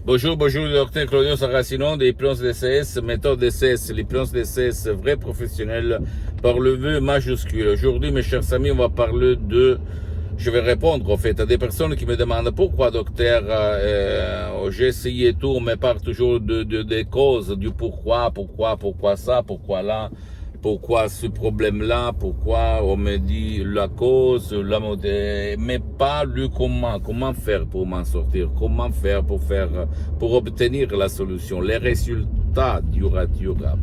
Bonjour, le docteur Claudio Saracino de l'hypnose DCS, méthode DCS, l'hypnose DCS, vrai professionnel par le vœu majuscule. Aujourd'hui, mes chers amis, on va parler je vais répondre en fait à des personnes qui me demandent pourquoi docteur, j'ai essayé tout, on me parle toujours des causes, du pourquoi ça, pourquoi là, pourquoi ce problème-là, pourquoi on me dit la cause, mais pas le comment faire pour m'en sortir, comment faire pour obtenir la solution, les résultats du ratura.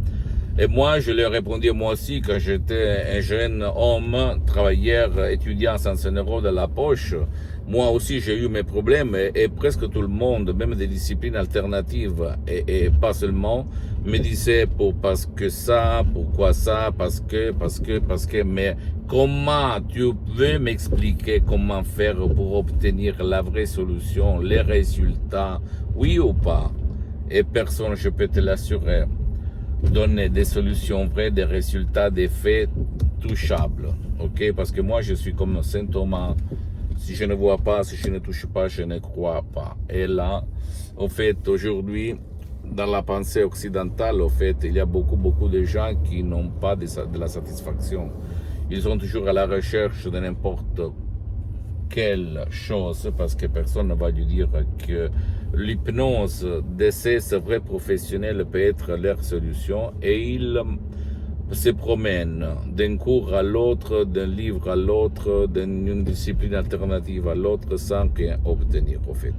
Et moi, je leur ai répondu moi aussi quand j'étais un jeune homme, travailleur, étudiant sans un euro de la poche. Moi aussi, j'ai eu mes problèmes et presque tout le monde, même des disciplines alternatives et pas seulement, me disait parce que ça, pourquoi ça, parce que, mais comment tu veux m'expliquer comment faire pour obtenir la vraie solution, les résultats, oui ou pas? Et personne, je peux te l'assurer, donner des solutions vraies, des résultats, des faits touchables. Ok? Parce que moi, je suis comme Saint Thomas. Si je ne vois pas, si je ne touche pas, je ne crois pas. Et là, en fait, aujourd'hui, dans la pensée occidentale, en fait, il y a beaucoup de gens qui n'ont pas de la satisfaction. Ils sont toujours à la recherche de n'importe quelle chose, parce que personne ne va lui dire que l'hypnose d'essai vrai professionnel peut être leur solution, et ils se promènent d'un cours à l'autre, d'un livre à l'autre, d'une discipline alternative à l'autre sans rien obtenir au fait.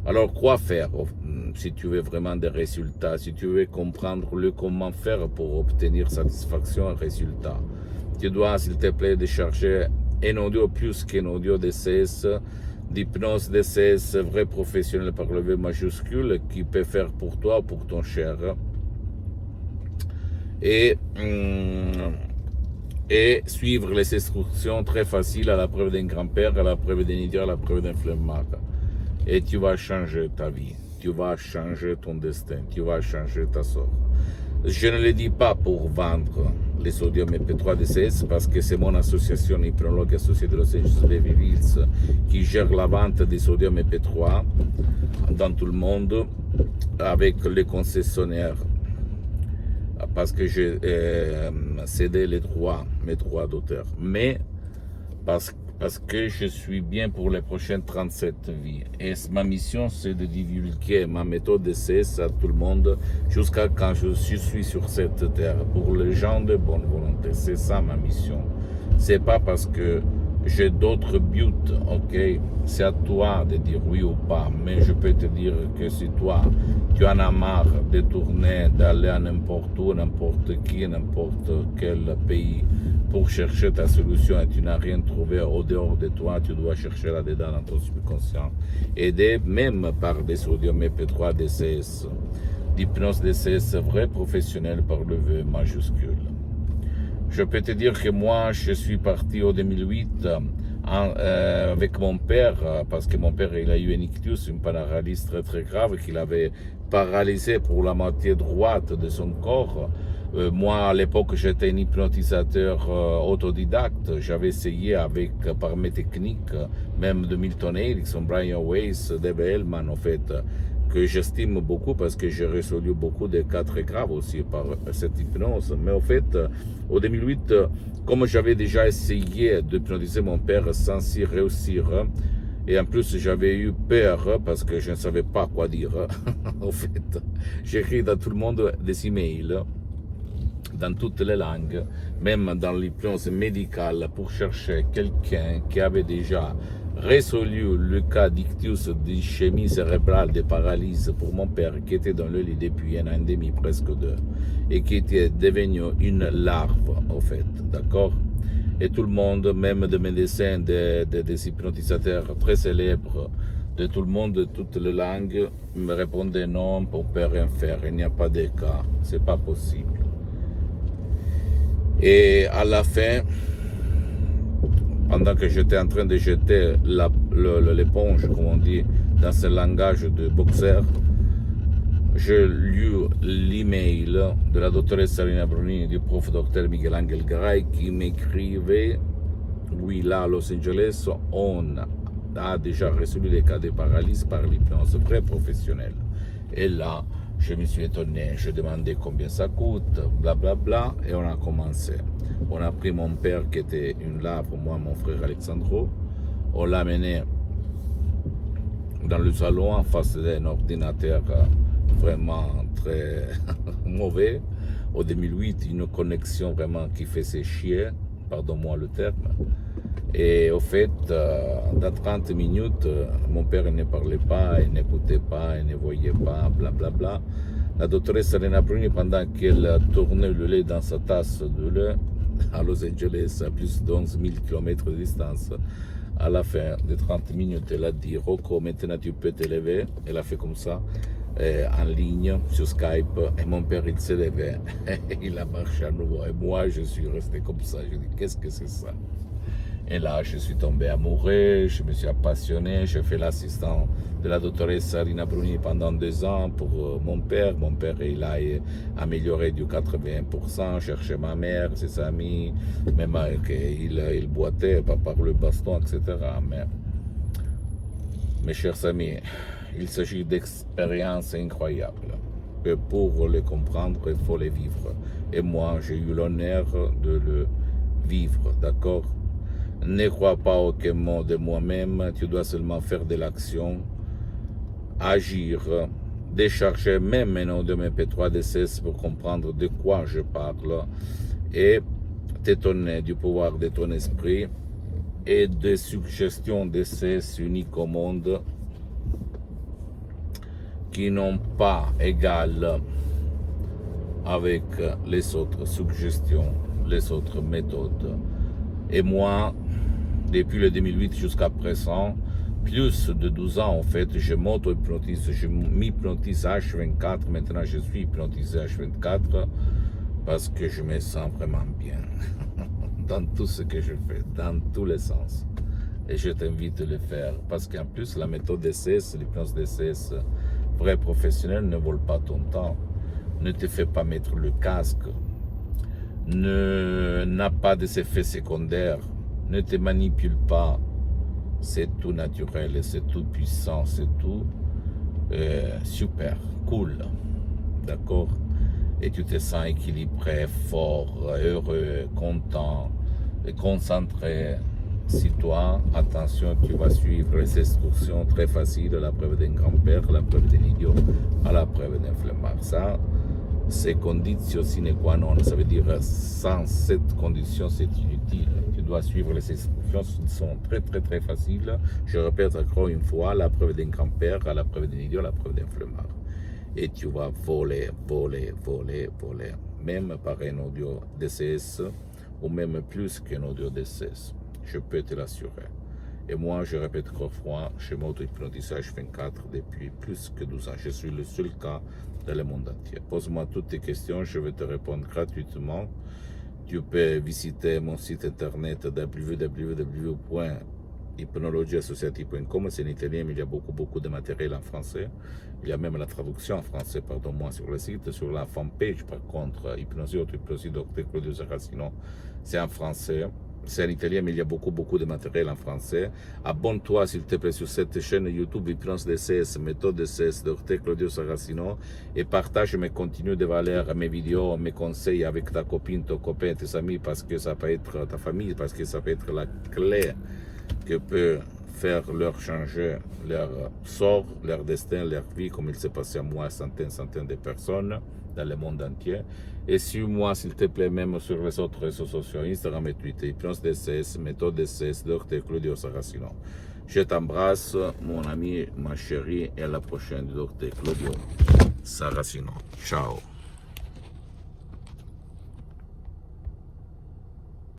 Alors quoi faire si tu veux vraiment des résultats, si tu veux comprendre le comment faire pour obtenir satisfaction et résultat? Tu dois, s'il te plaît, décharger un audio plus qu'un audio DCS, d'hypnose DCS, vrai professionnel par le V majuscule, qui peut faire pour toi ou pour ton cher. Et suivre les instructions très faciles à la preuve d'un grand-père, à la preuve d'un idiot, à la preuve d'un flemmard. Et tu vas changer ta vie, tu vas changer ton destin, tu vas changer ta sorte. Je ne le dis pas pour vendre les sodium MP3 DCS parce que c'est mon association hypnologue associée de Los Angeles Beverly Hills qui gère la vente des sodium MP3 dans tout le monde avec les concessionnaires, parce que j'ai cédé mes droits d'auteur, mais parce que je suis bien pour les prochaines 37 vies. Et ma mission, c'est de divulguer ma méthode DCS à tout le monde jusqu'à quand je suis sur cette terre, pour les gens de bonne volonté. C'est ça ma mission. C'est pas parce que j'ai d'autres buts, ok? C'est à toi de dire oui ou pas, mais je peux te dire que si toi, tu en as marre de tourner, d'aller à n'importe où, n'importe qui, n'importe quel pays pour chercher ta solution et tu n'as rien trouvé au dehors de toi, tu dois chercher là-dedans dans ton subconscient. Aidé même par des sodium MP3 DCS, d'hypnose DCS vrai professionnel par le V majuscule. Je peux te dire que moi, je suis parti en 2008 avec mon père, parce que mon père, il a eu un ictus, une paralysie très grave, qu'il avait paralysé pour la moitié droite de son corps. Moi, à l'époque, j'étais un hypnotisateur autodidacte. J'avais essayé par mes techniques, même de Milton Erickson, Brian Weiss, Dave Hellman, en fait, que j'estime beaucoup parce que j'ai résolu beaucoup de cas très graves aussi par cette hypnose. Mais en fait, en 2008, comme j'avais déjà essayé d'hypnotiser mon père sans y réussir, et en plus j'avais eu peur parce que je ne savais pas quoi dire, en fait, j'ai écrit dans tout le monde des emails, dans toutes les langues, même dans l'hypnose médicale, pour chercher quelqu'un qui avait déjà résolu le cas d'ictus, d'ischémie cérébrale, de paralysie pour mon père, qui était dans le lit depuis 1 an et demi, presque 2, et qui était devenu une larve, en fait, d'accord? Et tout le monde, même des médecins, des hypnotisateurs très célèbres, de tout le monde, de toutes les langues, me répondaient non, on ne peut rien faire, il n'y a pas de cas, c'est pas possible. Et à la fin, pendant que j'étais en train de jeter l'éponge, comme on dit, dans ce langage de boxeur, j'ai lu l'email de la doctoresse Salina Brunini et du prof docteur Miguel Angel Garay qui m'écrivait, oui, là à Los Angeles, on a déjà résolu les cas de paralysie par l'hypnose, vrai professionnel. Et là, je me suis étonné, je demandais combien ça coûte, blablabla, bla, bla, et on a commencé. On a pris mon père qui était là pour moi, mon frère Alexandro, on l'a amené dans le salon en face d'un ordinateur vraiment très mauvais. Au 2008, une connexion vraiment qui faisait chier, pardon-moi le terme. Et au fait, dans 30 minutes, mon père ne parlait pas, il n'écoutait pas, il ne voyait pas, blablabla. Bla, bla. La doctoresse Elena Bruni, pendant qu'elle tournait le lait dans sa tasse de lait à Los Angeles, à plus de 11 000 km de distance, à la fin de 30 minutes, elle a dit « Rocco, maintenant tu peux te lever ». Elle a fait comme ça, en ligne, sur Skype, et mon père, il s'est levé, il a marché à nouveau. Et moi, je suis resté comme ça, je dis « Qu'est-ce que c'est ça ?» Et là, je suis tombé amoureux, je me suis appassionné, j'ai fait l'assistant de la doctoresse Elena Bruni pendant 2 ans pour mon père. Mon père, il a amélioré du 80%, cherché ma mère, ses amis, même il boitait par le baston, etc. Mais, mes chers amis, il s'agit d'expériences incroyables. Et pour les comprendre, il faut les vivre. Et moi, j'ai eu l'honneur de le vivre, d'accord? Ne crois pas aucun mot de moi-même, tu dois seulement faire de l'action, agir, décharger même un nom de mes MP3 DCS pour comprendre de quoi je parle et t'étonner du pouvoir de ton esprit et des suggestions DCS uniques au monde qui n'ont pas égal avec les autres suggestions, les autres méthodes. Et moi, depuis le 2008 jusqu'à présent, plus de 12 ans en fait, je m'auto-hypnotise, je m'hypnotise H24, maintenant je suis hypnotisé H24 parce que je me sens vraiment bien dans tout ce que je fais, dans tous les sens. Et je t'invite à le faire parce qu'en plus la méthode DCS, l'hypnose DCS, vrai professionnel, ne vole pas ton temps, ne te fait pas mettre le casque, n'a pas d'effets secondaires, ne te manipule pas, c'est tout naturel, c'est tout puissant, c'est tout super, cool, d'accord? Et tu te sens équilibré, fort, heureux, content, et concentré. Si toi, attention, tu vas suivre les instructions très faciles, la preuve d'un grand-père, la preuve d'un idiot, à la preuve d'un flemmard. Ça, c'est condition sine qua non. Ça veut dire, sans cette condition, c'est inutile. Tu dois suivre les instructions, qui sont très, très, très faciles. Je répète encore une fois, la preuve d'un grand-père, à la preuve d'un idiot, la preuve d'un flemmard. Et tu vas voler, voler, voler, voler. Même par un audio DCS, ou même plus qu'un audio DCS. Je peux te l'assurer. Et moi, je répète encore fois, je m'auto-hypnotise H24 depuis plus que 12 ans. Je suis le seul cas dans le monde entier. Pose-moi toutes tes questions, je vais te répondre gratuitement. Tu peux visiter mon site internet www.hypnologieassociative.com. C'est en italien, mais il y a beaucoup de matériel en français. Il y a même la traduction en français, pardon-moi, sur le site. Sur la fanpage, par contre, Hypnosie, auto-hypnosie, Dr Claudio Saracino, c'est en français. C'est en italien, mais il y a beaucoup de matériel en français. Abonne-toi, s'il te plaît, sur cette chaîne YouTube Hypnose DCS, méthode DCS, Dr Claudio Saracino, et partage mes contenus de valeur, mes vidéos, mes conseils avec ta copine, ton copain, tes amis, parce que ça peut être ta famille, parce que ça peut être la clé que peut faire leur changer leur sort, leur destin, leur vie, comme il s'est passé à moi, centaines de personnes dans le monde entier. Et suis-moi, s'il te plaît, même sur les autres réseaux sociaux, Instagram et Twitter, Hypnose DCS, méthode DCS, Dr Claudio Saracino. Je t'embrasse, mon ami, ma chérie, et à la prochaine, Dr Claudio Saracino. Ciao.